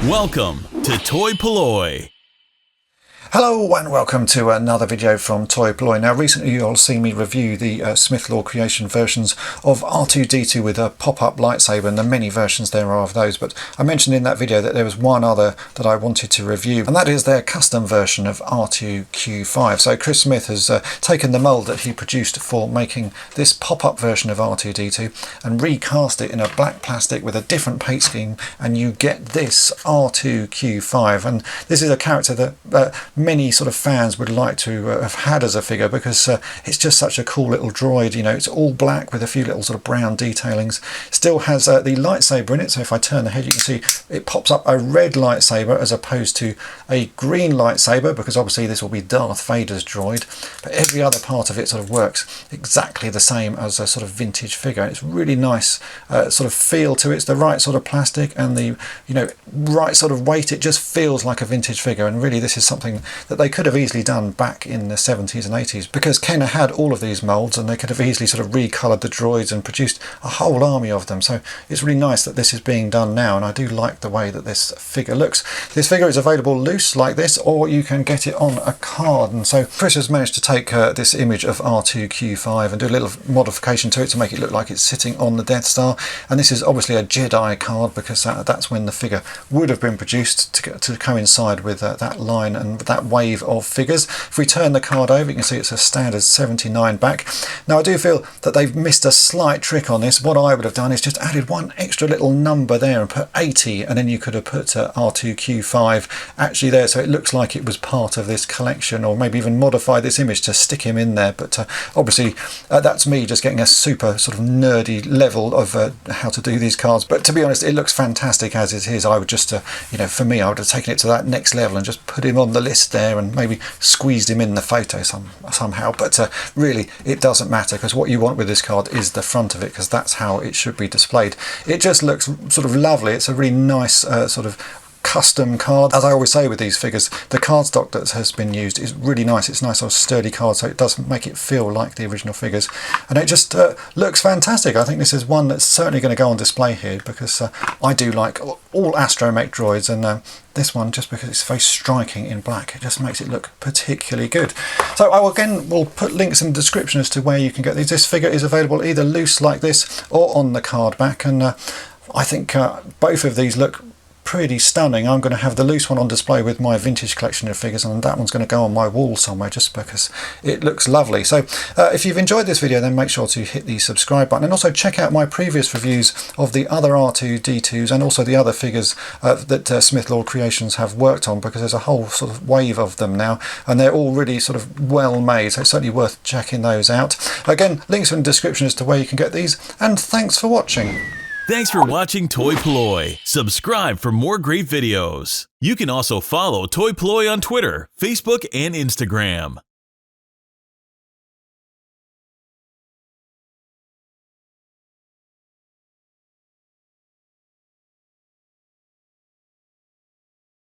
Welcome to toy-polloi. Hello and welcome to another video from toy-polloi. Now recently you'll see me review the Smith Lord Creation versions of R2-D2 with a pop-up lightsaber, and the many versions there are of those, but I mentioned in that video that there was one other that I wanted to review, and that is their custom version of R2-Q5. So Chris Smith has taken the mould that he produced for making this pop-up version of R2-D2 and recast it in a black plastic with a different paint scheme, and you get this R2-Q5. And this is a character that many sort of fans would like to have had as a figure, because it's just such a cool little droid. You know, it's all black with a few little sort of brown detailings. Still has the lightsaber in it, so if I turn the head you can see it pops up a red lightsaber as opposed to a green lightsaber, because obviously this will be Darth Vader's droid. But every other part of it sort of works exactly the same as a sort of vintage figure. It's really nice sort of feel to it. It's the right sort of plastic and the right sort of weight. It just feels like a vintage figure, and really this is something that they could have easily done back in the 70s and 80s, because Kenner had all of these moulds and they could have easily sort of recoloured the droids and produced a whole army of them. So it's really nice that this is being done now, and I do like the way that this figure looks. This figure is available loose like this, or you can get it on a card. And so Chris has managed to take this image of R2-Q5 and do a little modification to it to make it look like it's sitting on the Death Star. And this is obviously a Jedi card, because that's when the figure would have been produced to coincide with that line and that wave of figures. If we turn the card over, you can see it's a standard 79 back. Now I do feel that they've missed a slight trick on this. What I would have done is just added one extra little number there and put 80, and then you could have put R2-Q5 actually there, so it looks like it was part of this collection, or maybe even modify this image to stick him in there. But obviously that's me just getting a super sort of nerdy level of how to do these cards. But to be honest, it looks fantastic as it is. I would just for me, I would have taken it to that next level and just put him on the list there and maybe squeezed him in the photo somehow. But really it doesn't matter, because what you want with this card is the front of it, because that's how it should be displayed. It just looks sort of lovely. It's a really nice sort of custom card. As I always say with these figures, the cardstock that has been used is really nice. It's nice, sort of sturdy card, so it does make it feel like the original figures, and it just looks fantastic. I think this is one that's certainly going to go on display here, because I do like all Astromech droids, and this one, just because it's very striking in black, it just makes it look particularly good. So I will put links in the description as to where you can get these. This figure is available either loose like this or on the card back, and I think both of these look pretty stunning. I'm going to have the loose one on display with my vintage collection of figures, and that one's going to go on my wall somewhere just because it looks lovely. So if you've enjoyed this video, then make sure to hit the subscribe button, and also check out my previous reviews of the other R2-D2s and also the other figures that Smith Lord Creations have worked on, because there's a whole sort of wave of them now, and they're all really sort of well made, so it's certainly worth checking those out. Again, links in the description as to where you can get these, and thanks for watching. Thanks for watching toy-polloi. Subscribe for more great videos. You can also follow toy-polloi on Twitter, Facebook, and Instagram.